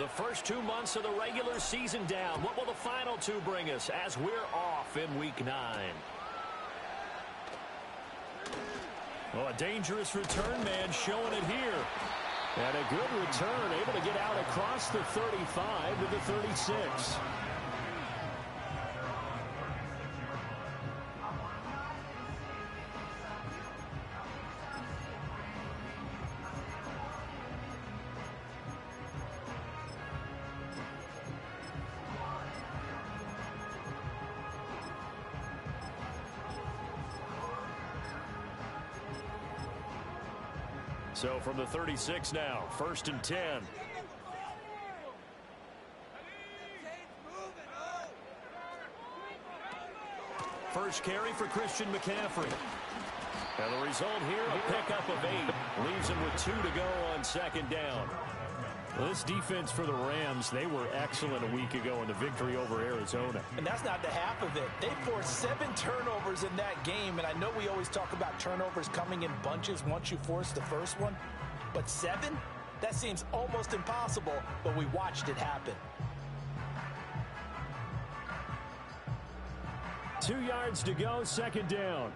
The first 2 months of the regular season down. What will the final two bring us as we're off in Week 9? Oh, a dangerous return man showing it here. And a good return, able to get out across the 35 to the 36. So from the 36 now, 1st and 10. First carry for Christian McCaffrey. And the result here, a pickup of 8. Leaves him with 2 to go on 2nd down. Well, this defense for the Rams, they were excellent a week ago in the victory over Arizona. And that's not the half of it. They forced 7 turnovers in that game, and I know we always talk about turnovers coming in bunches once you force the first one, but 7? That seems almost impossible, but we watched it happen. 2 yards to go, 2nd down.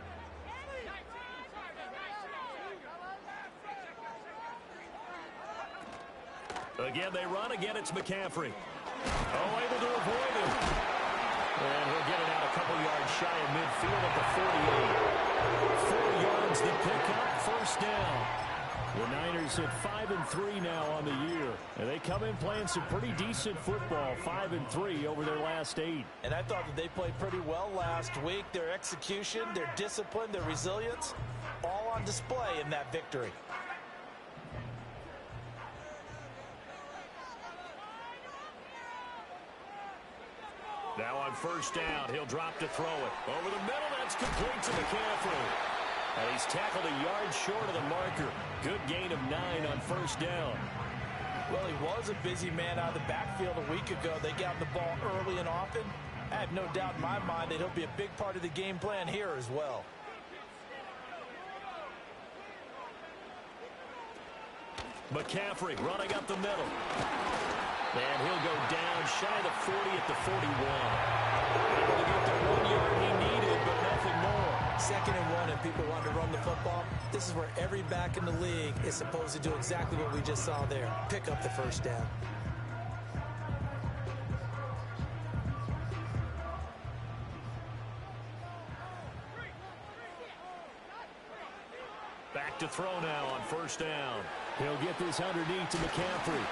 Again, they run. Again, it's McCaffrey. Oh, able to avoid it. And he'll get it out a couple yards shy of midfield at the 48. 4 yards the pickup, 1st down. The Niners at 5-3 now on the year. And they come in playing some pretty decent football, 5-3 over their last 8. And I thought that they played pretty well last week. Their execution, their discipline, their resilience, all on display in that victory. Now on 1st down, he'll drop to throw it. Over the middle, that's complete to McCaffrey. And he's tackled a yard short of the marker. Good gain of 9 on 1st down. Well, he was a busy man out of the backfield a week ago. They got the ball early and often. I have no doubt in my mind that he'll be a big part of the game plan here as well. McCaffrey running up the middle. And he'll go down shy of the 40 at the 41. Able to get the 1 yard he needed, but nothing more. 2nd and 1, and people want to run the football. This is where every back in the league is supposed to do exactly what we just saw there. Pick up the 1st down. Back to throw now on 1st down. He'll get this underneath to McCaffrey.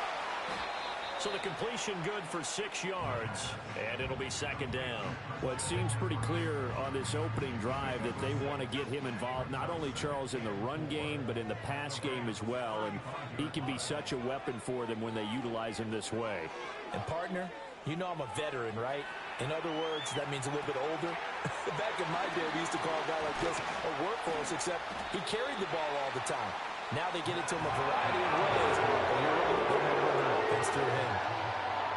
So the completion good for 6 yards, and it'll be 2nd down. Well, it seems pretty clear on this opening drive that they want to get him involved, not only, Charles, in the run game, but in the pass game as well. And he can be such a weapon for them when they utilize him this way. And, partner, you know I'm a veteran, right? In other words, that means a little bit older. Back in my day, we used to call a guy like this a workhorse, except he carried the ball all the time. Now they get it to him a variety of ways, and you're ready to run the offense through him.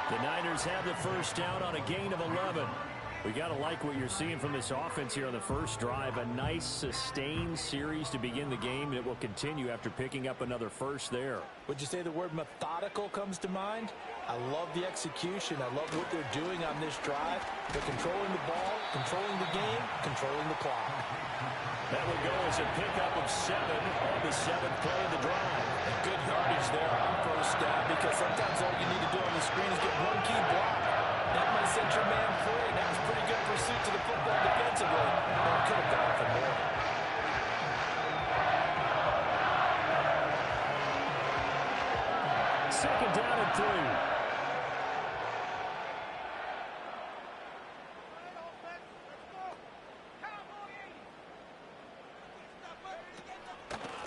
The Niners have the 1st down on a gain of 11. We got to like what you're seeing from this offense here on the first drive. A nice, sustained series to begin the game, and it will continue after picking up another first there. Would you say the word methodical comes to mind? I love the execution. I love what they're doing on this drive. They're controlling the ball, controlling the game, controlling the clock. That would go as a pickup of 7 on the 7th play of the drive. And good yardage there on 1st down, because sometimes all you need to do on the screen is get one key block. That might set your man free. That was pretty good pursuit to the football defensively. And it could have gone for more. Second down and 3.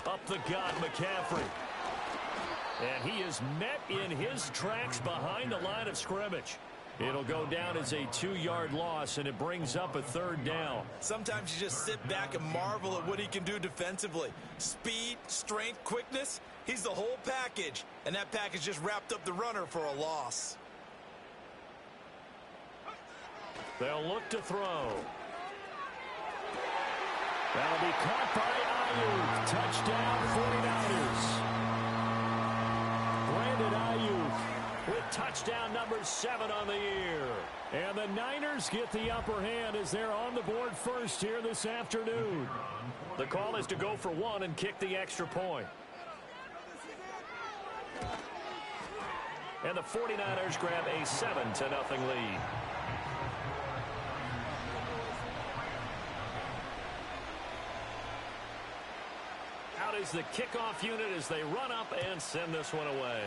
Up the gut, McCaffrey. And he is met in his tracks behind the line of scrimmage. It'll go down as a 2-yard loss, and it brings up a 3rd down. Sometimes you just sit back and marvel at what he can do defensively. Speed, strength, quickness, he's the whole package. And that package just wrapped up the runner for a loss. They'll look to throw. That'll be caught by Ayuk. Touchdown, 49ers. Brandon Ayuk with touchdown number 7 on the year. And the Niners get the upper hand as they're on the board first here this afternoon. The call is to go for 1 and kick the extra point. And the 49ers grab a 7-0 lead. Out is the kickoff unit as they run up and send this one away.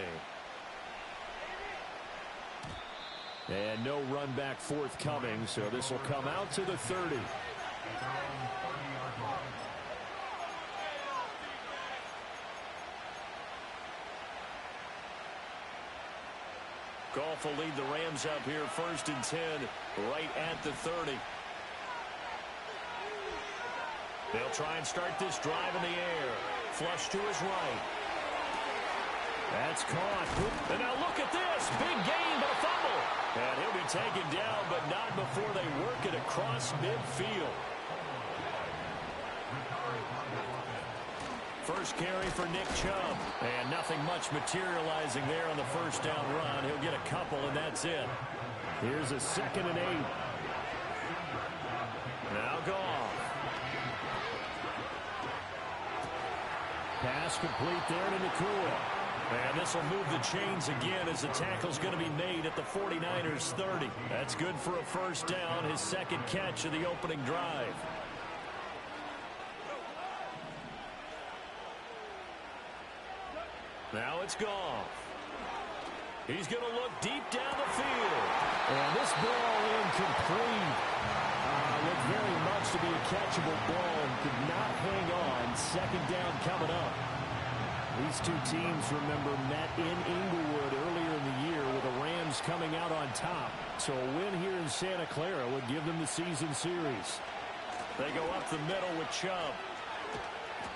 And no run back forthcoming, so this will come out to the 30. Goff will lead the Rams up here 1st and 10, right at the 30. They'll try and start this drive in the air. Flush to his right. That's caught. And now look at this. Big gain, but a fumble. And he'll be taken down, but not before they work it across midfield. First carry for Nick Chubb. And nothing much materializing there on the first down run. He'll get a couple, and that's it. Here's a 2nd and 8. Now Goff. Pass complete there to Nakua. And this will move the chains again as the tackle's going to be made at the 49ers 30. That's good for a first down, his 2nd catch of the opening drive. Now it's Goff. He's going to look deep down the field. And this ball incomplete. Looked very much to be a catchable ball and could not hang on. 2nd down coming up. These two teams, remember, met in Inglewood earlier in the year with the Rams coming out on top. So a win here in Santa Clara would give them the season series. They go up the middle with Chubb.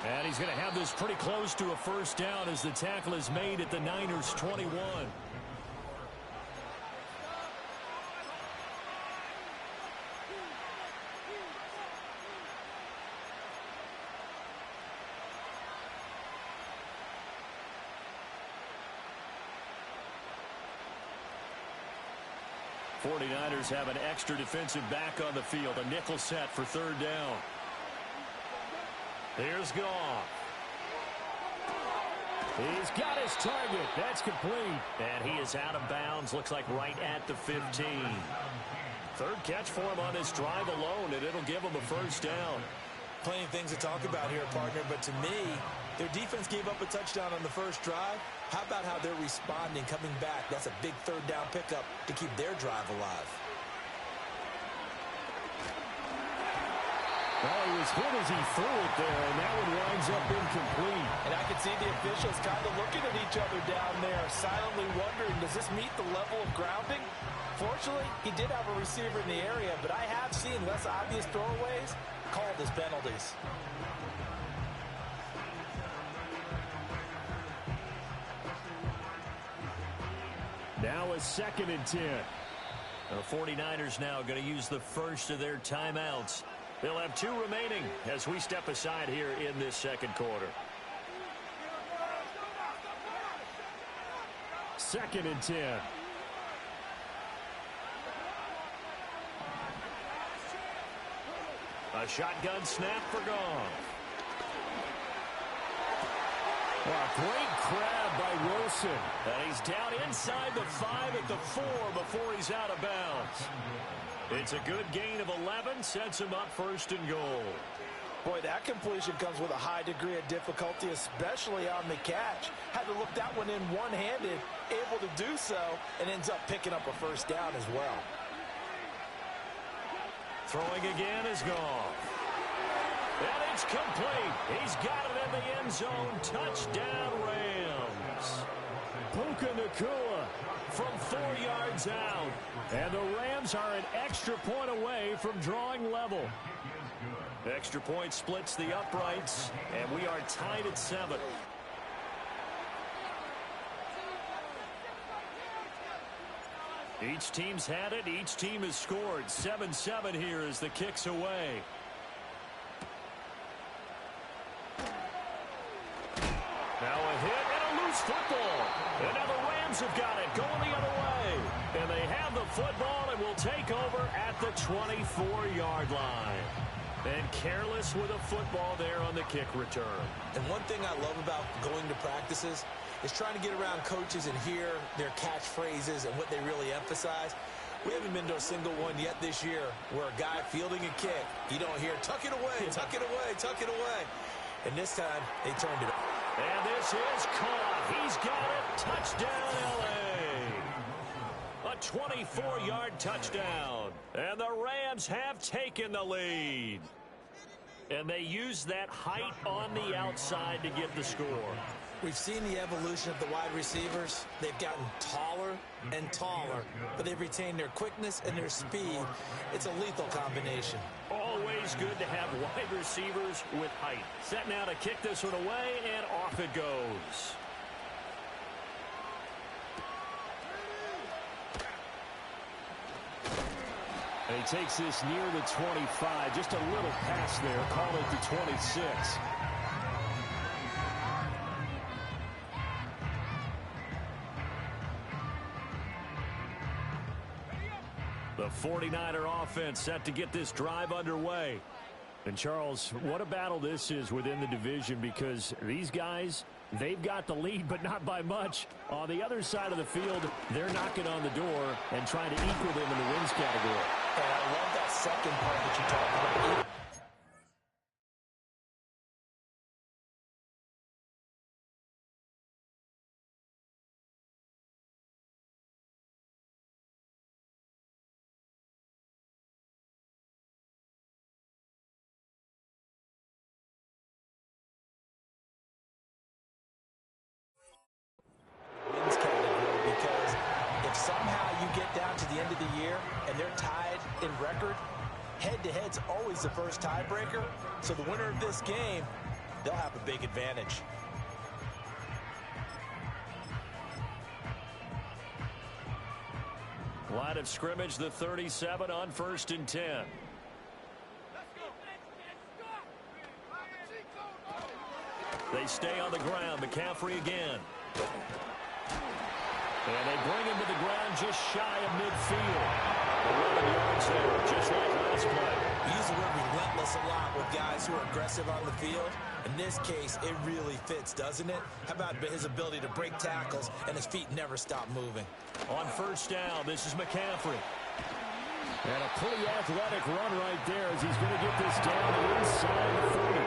And he's going to have this pretty close to a first down as the tackle is made at the Niners 21. '49ers have an extra defensive back on the field. A nickel set for 3rd down. Here's Goff. He's got his target. That's complete. And he is out of bounds. Looks like right at the 15. 3rd catch for him on this drive alone, and it'll give him a first down. Plenty of things to talk about here, partner, but to me, their defense gave up a touchdown on the first drive. How about how they're responding, coming back? That's a big 3rd down pickup to keep their drive alive. Well, he was hit as he threw it there, and that one winds up incomplete. And I can see the officials kind of looking at each other down there, silently wondering, does this meet the level of grounding? Fortunately, he did have a receiver in the area, but I have seen less obvious throwaways called as penalties. Now a 2nd and 10. The 49ers now going to use the first of their timeouts. They'll have 2 remaining as we step aside here in this 2nd quarter. 2nd and 10. A shotgun snap for Goff. A great grab by Wilson. And he's down inside the 5 at the 4 before he's out of bounds. It's a good gain of 11, sets him up 1st and goal. Boy, that completion comes with a high degree of difficulty, especially on the catch. Had to look that one in one-handed, able to do so, and ends up picking up a first down as well. Throwing again is Goff. And it's complete. He's got it in the end zone. Touchdown, Rams. Puka Nacua from 4 yards out. And the Rams are an extra point away from drawing level. Extra point splits the uprights, and we are tied at 7. Each team's had it. Each team has scored. 7-7 here as the kick's away. Now a hit and a loose football. And now the Rams Rams have got it going the other way. And they have the football and will take over at the 24-yard line. And careless with a football there on the kick return. And one thing I love about going to practices is trying to get around coaches and hear their catchphrases and what they really emphasize. We haven't been to a single one yet this year where a guy fielding a kick, you don't hear, tuck it away, tuck it away, tuck it away. And this time, they turned it. And this is caught. He's got it. Touchdown, L.A. A 24-yard touchdown. And the Rams have taken the lead. And they use that height on the outside to get the score. We've seen the evolution of the wide receivers. They've gotten taller and taller, but they've retained their quickness and their speed. It's a lethal combination. Always good to have wide receivers with height. Set now to kick this one away, and off it goes. And he takes this near the 25. Just a little pass there. Call it the 26. The 49er offense set to get this drive underway. And, Charles, what a battle this is within the division, because these guys, they've got the lead, but not by much. On the other side of the field, they're knocking on the door and trying to equal them in the wins category. And I love that second part that you talked about. Wins category, because if somehow you get down to the end of the year and they're tied in record, head-to-head's always the first tiebreaker. So the winner of this game, they'll have a big advantage. Line of scrimmage, the 37 on 1st and 10. They stay on the ground. McCaffrey again. And they bring him to the ground just shy of midfield. 11 yards there, just like last play. We use the word relentless a lot with guys who are aggressive on the field. In this case, it really fits, doesn't it? How about his ability to break tackles and his feet never stop moving? On 1st down, this is McCaffrey. And a pretty athletic run right there as he's going to get this down the inside the 40.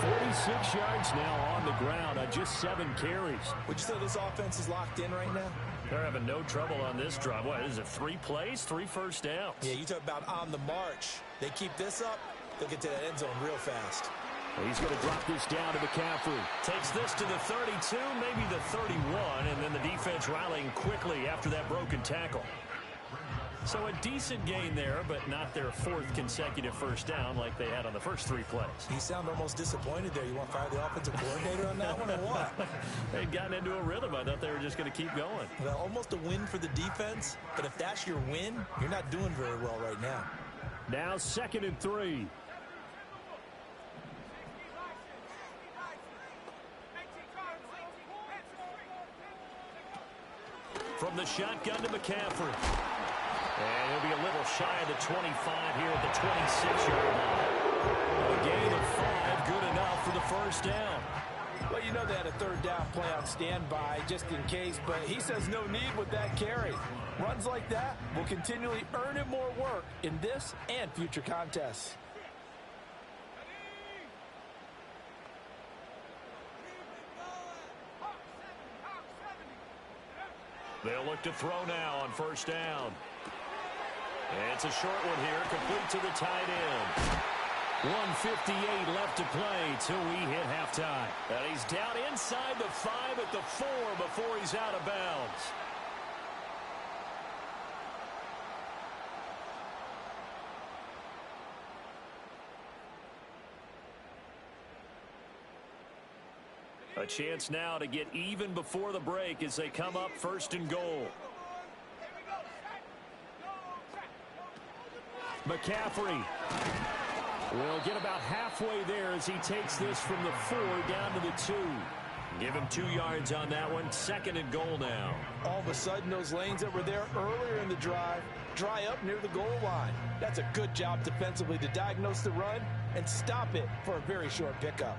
46 yards now on the ground on just 7 carries. Would you say this offense is locked in right now? They're having no trouble on this drive. What is it, 3 plays, 3 first downs? Yeah, you talk about on the march. They keep this up, they'll get to that end zone real fast. Well, he's going to drop this down to McCaffrey. Takes this to the 32, maybe the 31, and then the defense rallying quickly after that broken tackle. So a decent gain there, but not their 4th consecutive first down like they had on the first 3 plays. You sound almost disappointed there. You want to fire the offensive coordinator on that one or what? They'd gotten into a rhythm. I thought they were just going to keep going. Well, almost a win for the defense, but if that's your win, you're not doing very well right now. Now 2nd and 3. From the shotgun to McCaffrey. And he'll be a little shy of the 25 here at the 26-yard line. A gain of 5, good enough for the first down. Well, you know they had a 3rd down play on standby just in case, but he says no need with that carry. Runs like that will continually earn him more work in this and future contests. They'll look to throw now on 1st down. And it's a short one here, complete to the tight end. 1:58 left to play till we hit halftime. And he's down inside the 5 at the 4 before he's out of bounds. A chance now to get even before the break as they come up 1st and goal. McCaffrey will get about halfway there as he takes this from the 4 down to the 2. Give him 2 yards on that one. 2nd and goal now. All of a sudden, those lanes that were there earlier in the drive dry up near the goal line. That's a good job defensively to diagnose the run and stop it for a very short pickup.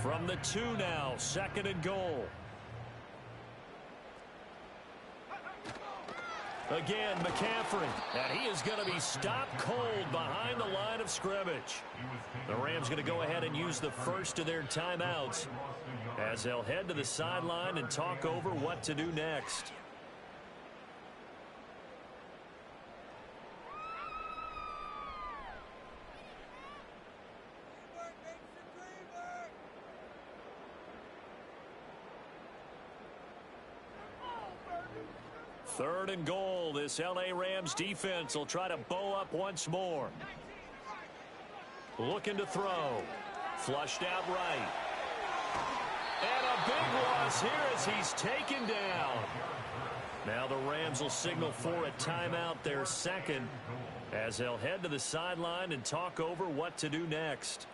From the 2 now, 2nd and goal. Again, McCaffrey. And he is going to be stopped cold behind the line of scrimmage. The Rams going to go ahead and use the first of their timeouts as they'll head to the sideline and talk over what to do next. Third and goal. This L.A. Rams defense will try to bow up once more. Looking to throw. Flushed out right. And a big loss here as he's taken down. Now the Rams will signal for a timeout, their second, as they'll head to the sideline and talk over what to do next.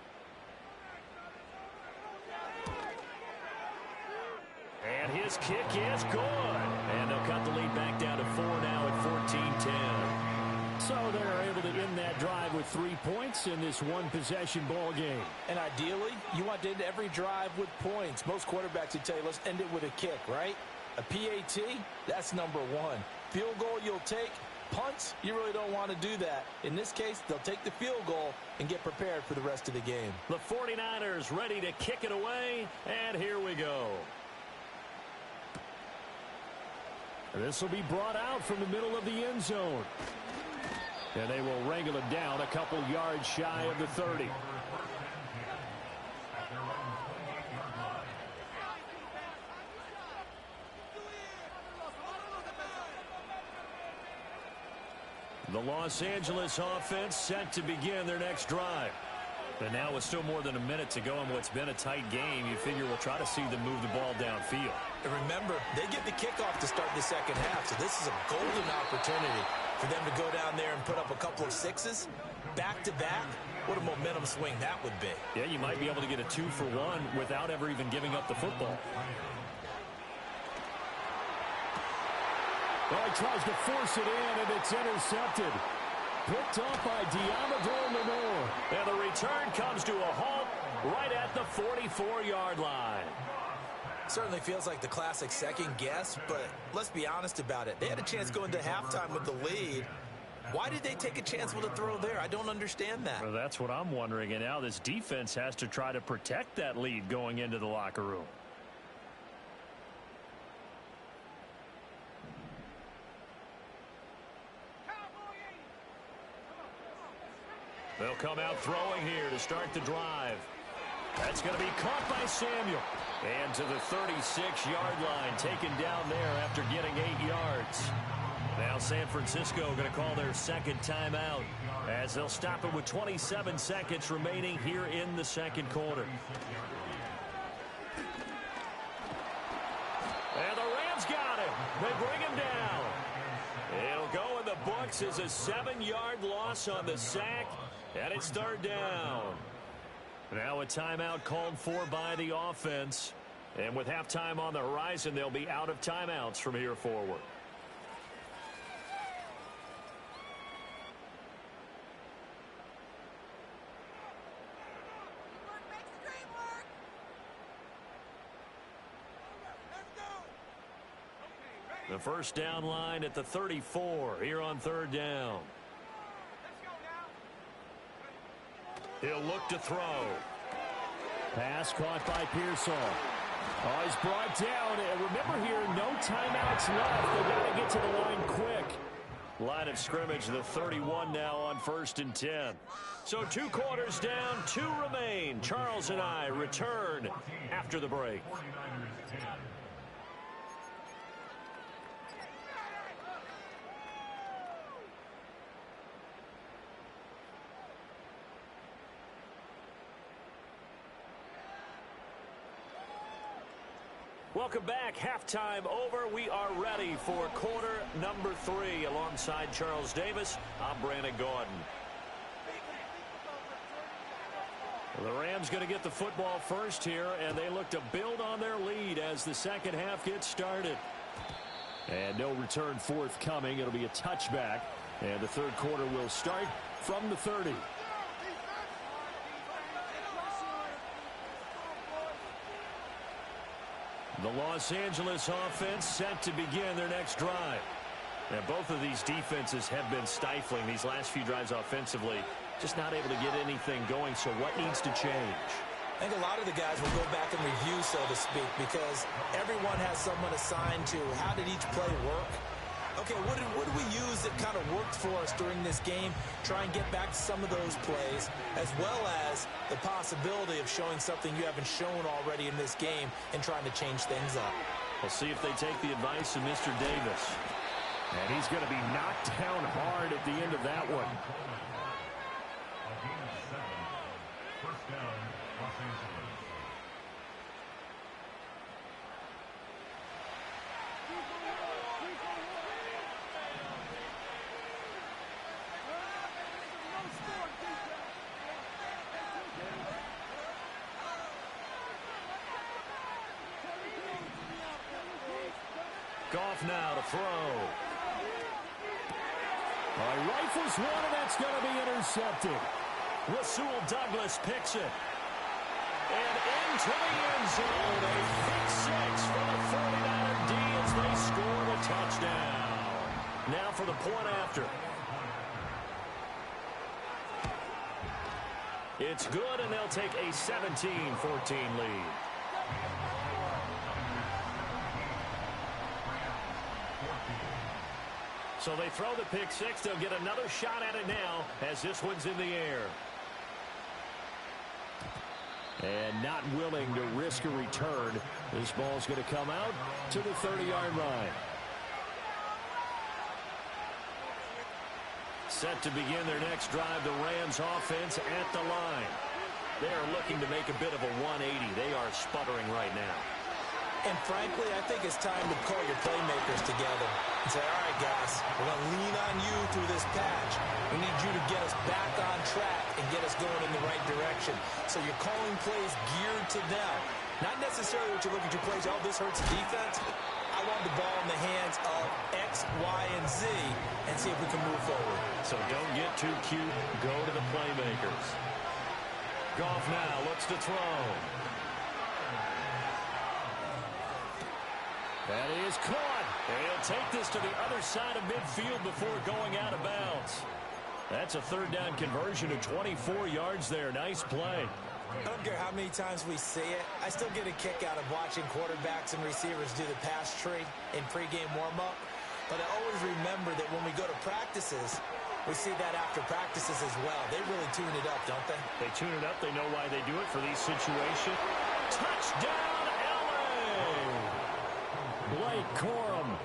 And his kick is good. And they'll cut the lead back down to 4 now at 14-10. So they're able to end that drive with 3 points in this one-possession ball game. And ideally, you want to end every drive with points. Most quarterbacks would tell you, let's end it with a kick, right? A PAT, that's number 1. Field goal you'll take. Punts, you really don't want to do that. In this case, they'll take the field goal and get prepared for the rest of the game. The 49ers ready to kick it away, and here we go. This will be brought out from the middle of the end zone. And they will wrangle it down a couple yards shy of the 30. The Los Angeles offense set to begin their next drive. And now with still more than a minute to go in what's been a tight game, you figure we'll try to see them move the ball downfield. And remember, they get the kickoff to start the second half, so this is a golden opportunity for them to go down there and put up a couple of sixes back-to-back. What a momentum swing that would be. Yeah, you might be able to get a 2-for-1 without ever even giving up the football. Well, he tries to force it in, and it's intercepted. Picked up by Deommodore Lenoir. And the return comes to a halt right at the 44-yard line. Certainly feels like the classic second guess, but let's be honest about it. They had a chance going to halftime with the lead. Why did they take a chance with a throw there? I don't understand that. Well, that's what I'm wondering. And now this defense has to try to protect that lead going into the locker room. They'll come out throwing here to start the drive. That's going to be caught by Samuel. And to the 36-yard line, taken down there after getting 8 yards. Now San Francisco going to call their second timeout as they'll stop it with 27 seconds remaining here in the second quarter. And the Rams got him. They bring him down. It'll go in the books as a 7-yard loss on the sack, and it's third down. Now a timeout called for by the offense. And with halftime on the horizon, they'll be out of timeouts from here forward. The first down line at the 34 here on third down. He'll look to throw. Pass caught by Pearsall. Oh, he's brought down. And remember here, no timeouts left. They got to get to the line quick. Line of scrimmage, the 31 now on 1st and 10. So 2 quarters down, 2 remain. Charles and I return after the break. Welcome back. Halftime over. We are ready for quarter number 3. Alongside Charles Davis, I'm Brandon Gaudin. The Rams going to get the football first here, and they look to build on their lead as the second half gets started. And no return forthcoming. It'll be a touchback, and the third quarter will start from the 30. The Los Angeles offense set to begin their next drive. And both of these defenses have been stifling these last few drives offensively. Just not able to get anything going, so what needs to change? I think a lot of the guys will go back and review, so to speak, because everyone has someone assigned to how did each play work. Okay, what did we use that kind of worked for us during this game? Try and get back to some of those plays, as well as the possibility of showing something you haven't shown already in this game and trying to change things up. We'll see if they take the advice of Mr. Davis. And he's going to be knocked down hard at the end of that one. First down, Los Angeles. Goff now to throw. Rifles one, and that's going to be intercepted. Rasul Douglas picks it. And into the end zone, a pick six for the 49er D as they score the touchdown. Now for the point after. It's good, and they'll take a 17-14 lead. So they throw the pick six. They'll get another shot at it now as this one's in the air. And not willing to risk a return. This ball's going to come out to the 30-yard line. Set to begin their next drive, the Rams offense at the line. They are looking to make a bit of a 180. They are sputtering right now. And frankly, I think it's time to call your playmakers together and say, all right, guys, we're going to lean on you through this patch. We need you to get us back on track and get us going in the right direction. So you're calling plays geared to them. Not necessarily what you look at your plays, oh, this hurts the defense. I want the ball in the hands of X, Y, and Z and see if we can move forward. So don't get too cute. Go to the playmakers. Goff now looks to throw. That is caught. He'll take this to the other side of midfield before going out of bounds. That's a third down conversion of 24 yards there. Nice play. I don't care how many times we see it. I still get a kick out of watching quarterbacks and receivers do the pass tree in pregame warm-up. But I always remember that when we go to practices, we see that after practices as well. They really tune it up, don't they? They tune it up. They know why they do it for these situations. Touchdown, LA! Blake Corum,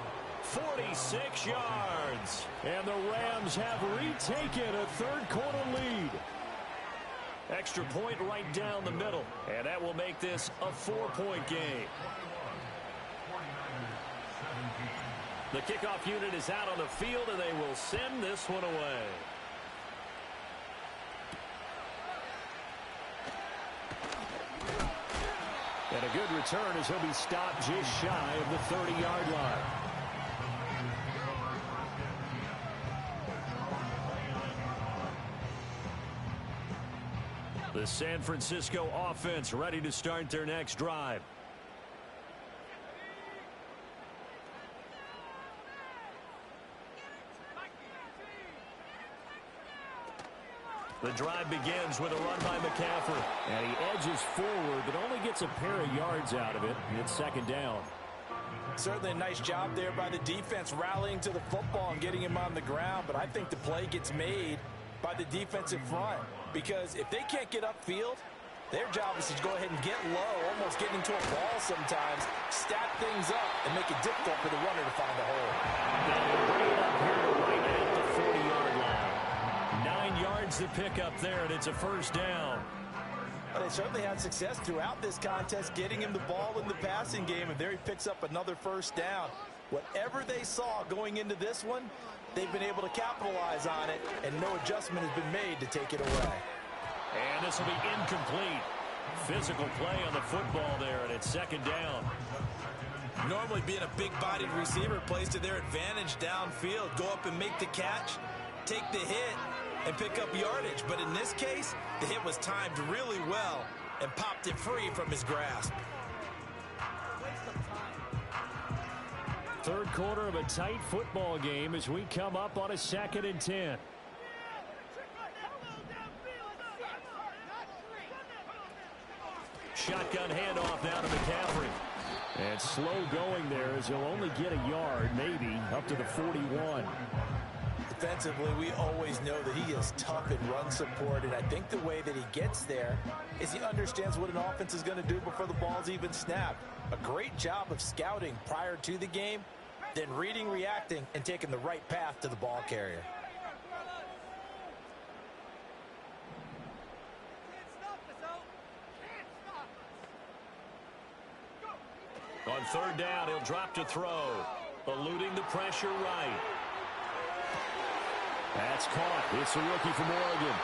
46 yards. And the Rams have retaken a third-quarter lead. Extra point right down the middle. And that will make this a 4-point game. The kickoff unit is out on the field, and they will send this one away. And a good return as he'll be stopped just shy of the 30-yard line. The San Francisco offense ready to start their next drive. The drive begins with a run by McCaffrey. And he edges forward, but only gets a pair of yards out of it. And it's second down. Certainly a nice job there by the defense rallying to the football and getting him on the ground. But I think the play gets made by the defensive front. Because if they can't get upfield, their job is to go ahead and get low, almost get into a ball sometimes, stack things up, and make it difficult for the runner to find the hole. They'll bring it up here to right at the 40-yard line. 9 yards to pick up there, and it's a first down. But they certainly had success throughout this contest, getting him the ball in the passing game, and there he picks up another first down. Whatever they saw going into this one, they've been able to capitalize on it, and no adjustment has been made to take it away. And this will be incomplete. Physical play on the football there, and it's second down. Normally being a big-bodied receiver plays to their advantage downfield. Go up and make the catch, take the hit, and pick up yardage. But in this case, the hit was timed really well and popped it free from his grasp. Third quarter of a tight football game as we come up on a 2nd and 10. Shotgun handoff now to McCaffrey. And slow going there as he'll only get a yard, maybe, up to the 41. Defensively, we always know that he is tough in run support, and I think the way that he gets there is he understands what an offense is going to do before the ball's even snapped. A great job of scouting prior to the game, then reading, reacting, and taking the right path to the ball carrier. On third down, he'll drop to throw. Eluding the pressure right. That's caught. It's a rookie from Oregon.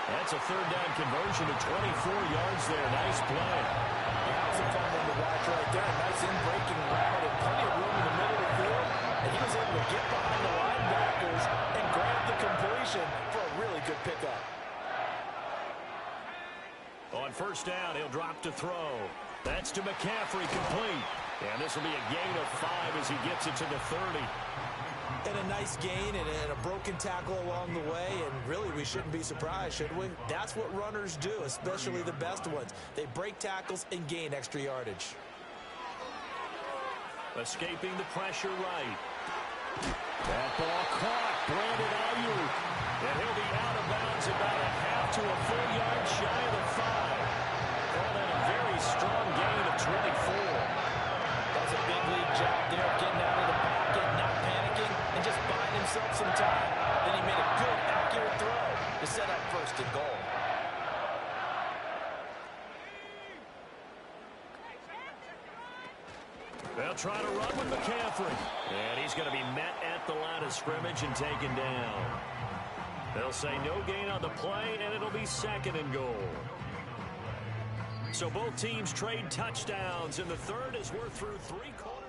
That's a third down conversion to 24 yards there. Nice play. That was a fun one to watch right there. Nice in-breaking route and plenty of room in the middle of the field. And he was able to get behind the linebackers and grab the completion for a really good pickup. On first down, he'll drop to throw. That's to McCaffrey, complete. And this will be a gain of 5 as he gets it to the 30. And a nice gain and a broken tackle along the way. And really, we shouldn't be surprised, should we? That's what runners do, especially the best ones. They break tackles and gain extra yardage. Escaping the pressure right. That ball caught. Brandon Ayuk. And he'll be out of bounds about a half to a full yard shy of the 5. Call that a very strong gain of 24. That's a big league job there, getting out of the pocket, not panicking, and just buying himself some time. Then he made a good, accurate throw to set up first and goal. They'll try to run with McCaffrey. And he's going to be met at the line of scrimmage and taken down. They'll say no gain on the play, and it'll be second and goal. So both teams trade touchdowns in the third as we're through 3 quarters.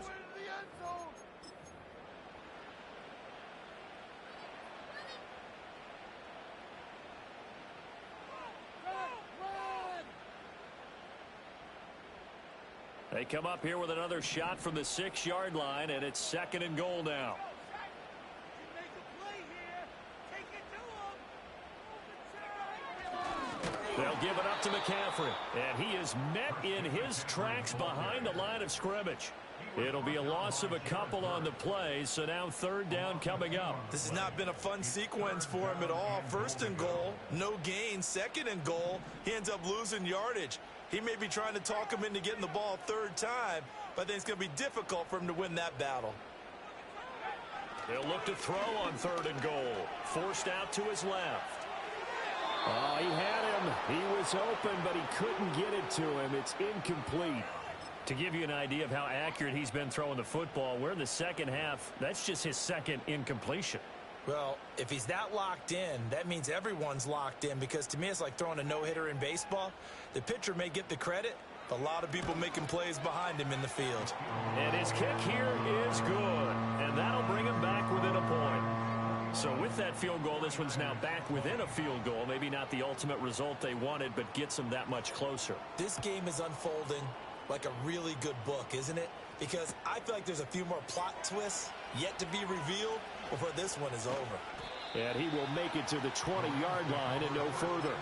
They come up here with another shot from the 6-yard line, and it's second and goal now. They'll give it up to McCaffrey, and he is met in his tracks behind the line of scrimmage. It'll be a loss of a couple on the play, so now third down coming up. This has not been a fun sequence for him at all. First and goal, no gain. Second and goal, he ends up losing yardage. He may be trying to talk him into getting the ball third time, but I think it's going to be difficult for him to win that battle. They'll look to throw on third and goal. Forced out to his left. Oh, he had him. He was open, but he couldn't get it to him. It's incomplete. To give you an idea of how accurate he's been throwing the football, we're in the second half. That's just his second incompletion. Well, if he's that locked in, that means everyone's locked in, because to me it's like throwing a no-hitter in baseball. The pitcher may get the credit, but a lot of people making plays behind him in the field. And his kick here is good, and that'll bring him back within a point. So with that field goal, this one's now back within a field goal. Maybe not the ultimate result they wanted, but gets them that much closer. This game is unfolding like a really good book, isn't it? Because I feel like there's a few more plot twists yet to be revealed before this one is over. And he will make it to the 20-yard line and no further.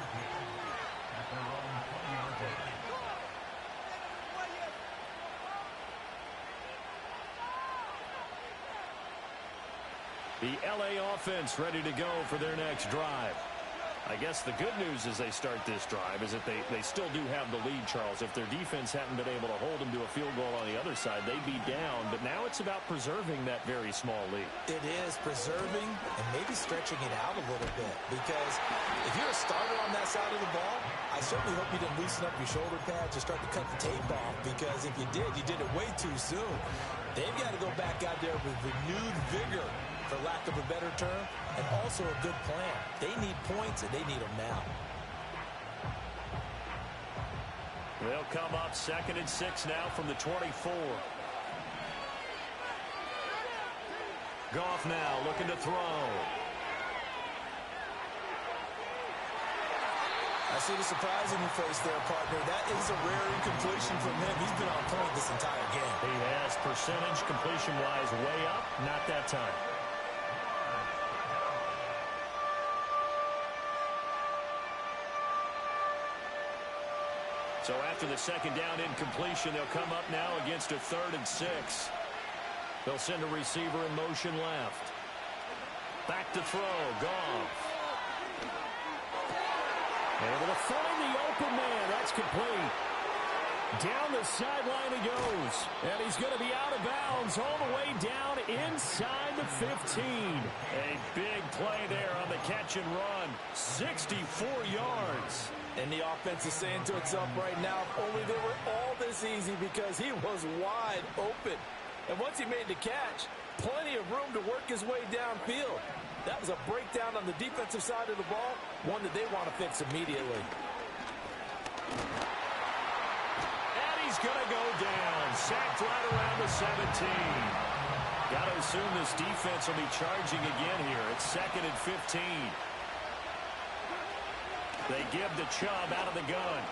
The LA offense ready to go for their next drive. I guess the good news as they start this drive is that they still do have the lead, Charles. If their defense hadn't been able to hold them to a field goal on the other side, they'd be down. But now it's about preserving that very small lead. It is preserving and maybe stretching it out a little bit. Because if you're a starter on that side of the ball, I certainly hope you didn't loosen up your shoulder pads or start to cut the tape off. Because if you did it way too soon. They've got to go back out there with renewed vigor, for lack of a better term, and also a good plan. They need points, and they need them now. They'll come up 2nd and 6 now from the 24. Goff now looking to throw. I see the surprise in your face there, partner. That is a rare incompletion from him. He's been on point this entire game. He has percentage completion-wise way up. Not that time. So after the 2nd down incompletion, they'll come up now against a 3rd and 6. They'll send a receiver in motion left. Back to throw. Goff. Able to find the open man. That's complete. Down the sideline he goes. And he's going to be out of bounds all the way down inside the 15. A big play there on the catch and run. 64 yards. And the offense is saying to itself right now, if only they were all this easy, because he was wide open. And once he made the catch, plenty of room to work his way downfield. That was a breakdown on the defensive side of the ball, one that they want to fix immediately. And he's going to go down. Sacked right around the 17. Got to assume this defense will be charging again here. It's 2nd and 15. They give the Chubb out of the gun.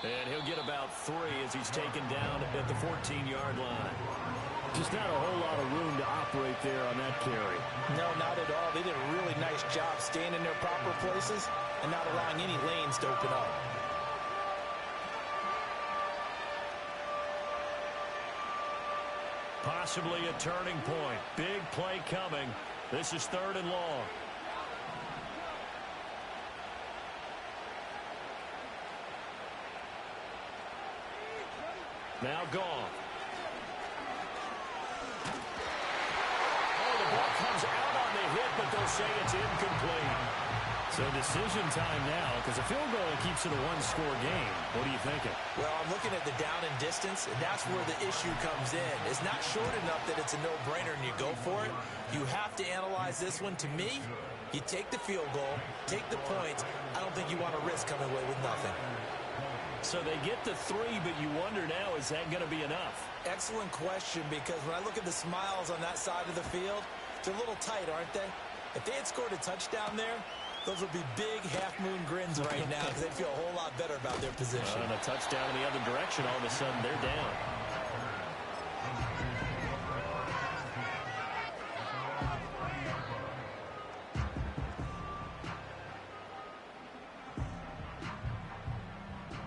And he'll get about 3 as he's taken down at the 14-yard line. Just not a whole lot of room to operate there on that carry. No, not at all. They did a really nice job staying in their proper places and not allowing any lanes to open up. Possibly a turning point. Big play coming. This is 3rd and long. Now Goff. Oh, the ball comes out on the hit, but they'll say it's incomplete. So decision time now, because a field goal keeps it a one-score game. What are you thinking? Well, I'm looking at the down and distance, and that's where the issue comes in. It's not short enough that it's a no-brainer and you go for it. You have to analyze this one. To me, you take the field goal, take the points. I don't think you want to risk coming away with nothing. So they get the 3, but you wonder now, is that going to be enough? Excellent question, because when I look at the smiles on that side of the field, they're a little tight, aren't they? If they had scored a touchdown there, those would be big half-moon grins right now, because they feel a whole lot better about their position. And a touchdown in the other direction, all of a sudden they're down.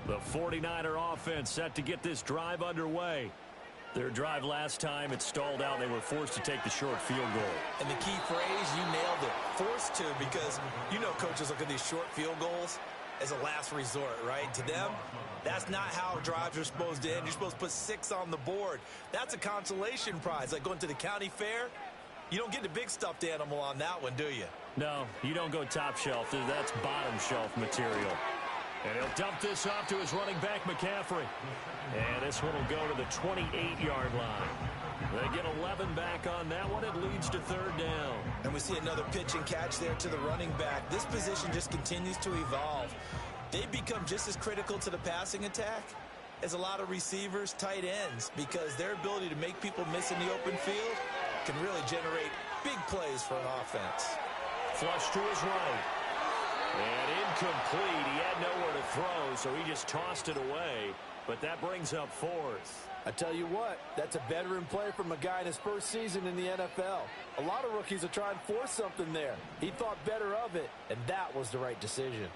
The 49er offense set to get this drive underway. Their drive last time, it stalled out. They were forced to take the short field goal. And the key phrase, you nailed it, forced to, because you know coaches look at these short field goals as a last resort, right? To them, that's not how drives are supposed to end. You're supposed to put 6 on the board. That's a consolation prize, like going to the county fair. You don't get the big stuffed animal on that one, do you? No, you don't go top shelf. That's bottom shelf material. And he'll dump this off to his running back, McCaffrey. And this one will go to the 28-yard line. They get 11 back on that one. It leads to 3rd down. And we see another pitch and catch there to the running back. This position just continues to evolve. They become just as critical to the passing attack as a lot of receivers, tight ends, because their ability to make people miss in the open field can really generate big plays for an offense. Flush to his right. And incomplete. He had nowhere to throw, so he just tossed it away. But that brings up 4th. I tell you what, that's a veteran play from a guy in his first season in the NFL. A lot of rookies are trying to force something there. He thought better of it, and that was the right decision.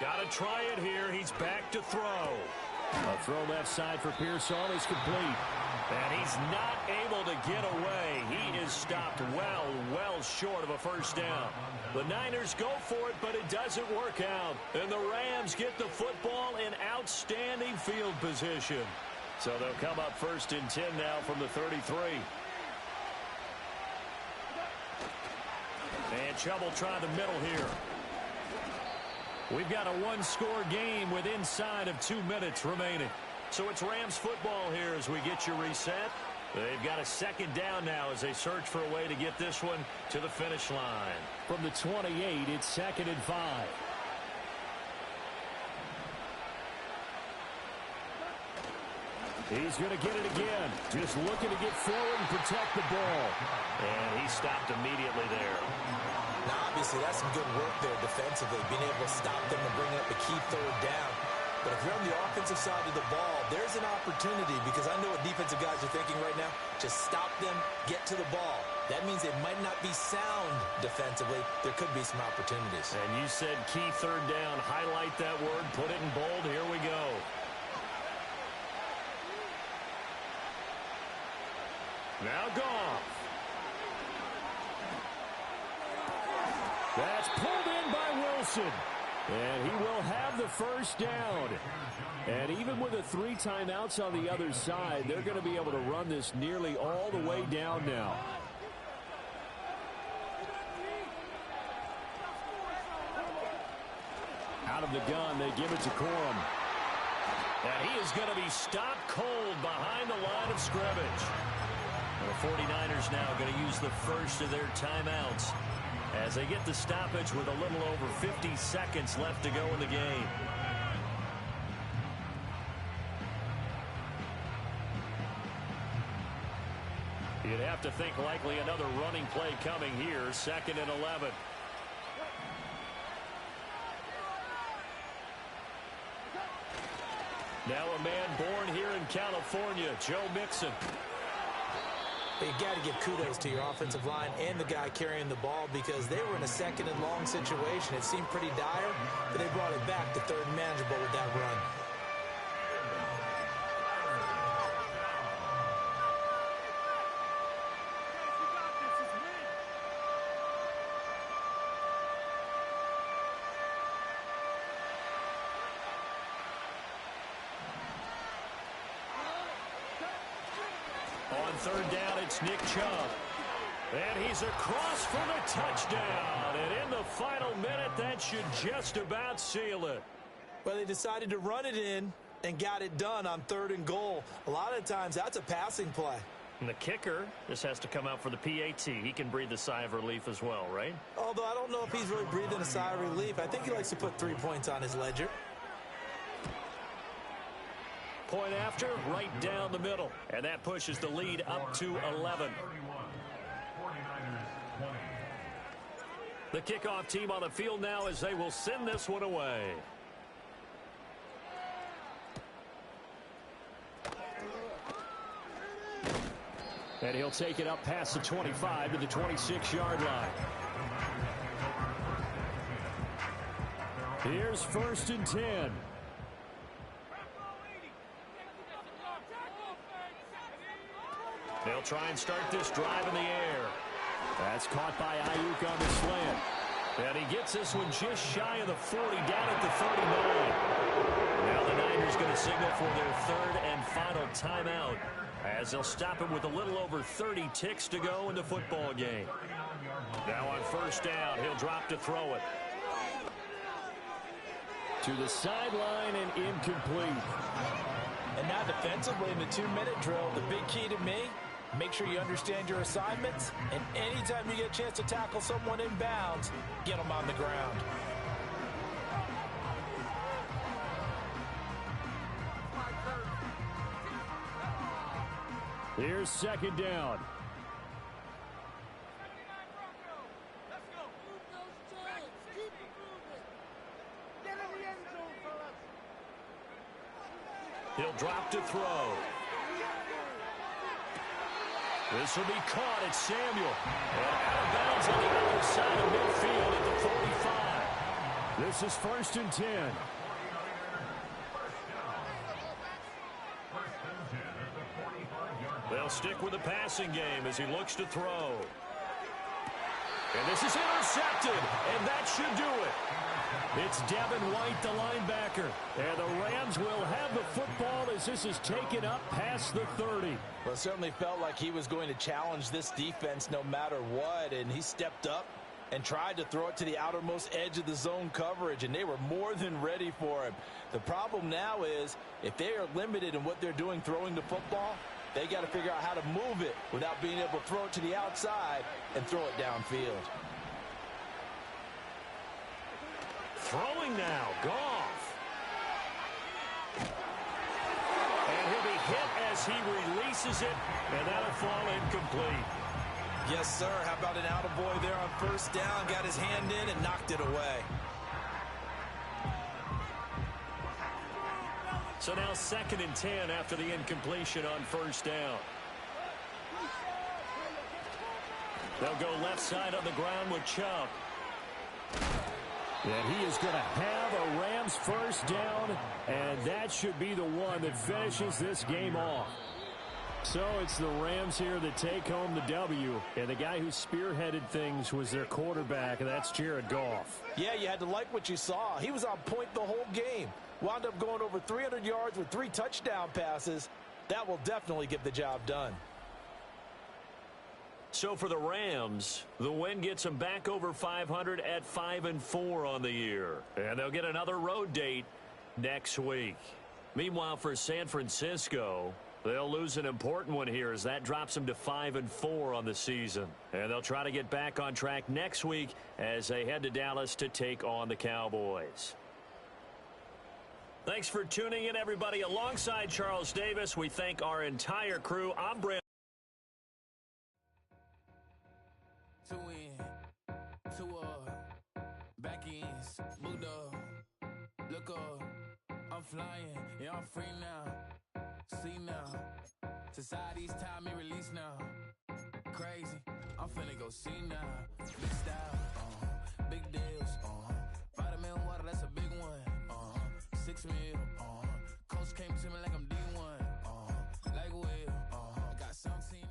Got to try it here. He's back to throw. A throw left side for Pearson is complete. And he's not able to get away. He is stopped well short of a first down. The Niners go for it, but it doesn't work out. And the Rams get the football in outstanding field position. So they'll come up 1st and 10 now from the 33. And Chubb will try the middle here. We've got a one-score game with inside of 2 minutes remaining. So it's Rams football here as we get you reset. They've got a second down now as they search for a way to get this one to the finish line. From the 28, it's 2nd and 5. He's going to get it again. Just looking to get forward and protect the ball. And he stopped immediately there. Now, obviously, that's some good work there defensively, being able to stop them and bring up a key third down. But if you're on the offensive side of the ball, there's an opportunity, because I know what defensive guys are thinking right now. Just stop them, get to the ball. That means they might not be sound defensively. There could be some opportunities. And you said key third down. Highlight that word. Put it in bold. Here we go. Now Goff. That's pulled in by Wilson. And he will have the first down. And even with the 3 timeouts on the other side, they're going to be able to run this nearly all the way down now. Out of the gun, they give it to Corum. And he is going to be stopped cold behind the line of scrimmage. The 49ers now going to use the first of their timeouts as they get the stoppage with a little over 50 seconds left to go in the game. You'd have to think likely another running play coming here. 2nd and 11. Now a man born here in California, Joe Mixon. You got to give kudos to your offensive line and the guy carrying the ball, because they were in a 2nd and long situation. It seemed pretty dire, but they brought it back to 3rd and manageable with that run. On 3rd down, it's Nick Chubb. And he's across for the touchdown. And in the final minute, that should just about seal it. Well, they decided to run it in and got it done on 3rd and goal. A lot of times, that's a passing play. And the kicker just has to come out for the PAT. He can breathe a sigh of relief as well, right? Although I don't know if he's really breathing a sigh of relief. I think he likes to put 3 points on his ledger. Point after, right down the middle. And that pushes the lead up to 11. The kickoff team on the field now as they will send this one away. And he'll take it up past the 25 to the 26-yard line. Here's 1st and 10. They'll try and start this drive in the air. That's caught by Ayuk on the slant. And he gets this one just shy of the 40, down at the 39. Now the Niners going to signal for their 3rd and final timeout, as they'll stop him with a little over 30 ticks to go in the football game. Now on 1st down, he'll drop to throw it. To the sideline and incomplete. And now defensively in the 2-minute drill, the big key to me, make sure you understand your assignments, and anytime you get a chance to tackle someone in bounds, get them on the ground. Here's 2nd down. He'll drop to throw. This will be caught at Samuel. And out of bounds on the other side of midfield at the 45. This is 1st and 10. They'll stick with the passing game as he looks to throw. And this is intercepted, and that should do it. It's Devin White, the linebacker. And the Rams will have the football as this is taken up past the 30. Well, it certainly felt like he was going to challenge this defense no matter what, and he stepped up and tried to throw it to the outermost edge of the zone coverage, and they were more than ready for him. The problem now is if they are limited in what they're doing throwing the football, They got to figure out how to move it without being able to throw it to the outside and throw it downfield. Throwing now, Goff. And he'll be hit as he releases it, and that'll fall incomplete. Yes, sir. How about an attaboy there on first down? Got his hand in and knocked it away. So now 2nd and 10 after the incompletion on first down. They'll go left side on the ground with Chubb. And he is going to have a Rams first down, and that should be the one that finishes this game off. So it's the Rams here that take home the W, and the guy who spearheaded things was their quarterback, and that's Jared Goff. Yeah, you had to like what you saw. He was on point the whole game. Wound up going over 300 yards with 3 touchdown passes. That will definitely get the job done. So for the Rams, the win gets them back over 500 at 5-4 on the year. And they'll get another road date next week. Meanwhile, for San Francisco, they'll lose an important one here as that drops them to 5-4 on the season. And they'll try to get back on track next week as they head to Dallas to take on the Cowboys. Thanks for tuning in, everybody. Alongside Charles Davis, we thank our entire crew. I'm Brandon. Two in, two back ends, booked up, look up, I'm flying, yeah, I'm free now, see now, society's time me release now, crazy, I'm finna go see now, big style, big deals, vitamin water, that's a big one, 6 mil, coach came to me like I'm D1, like Will, got 17 now.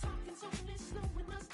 Talking so much, slowing us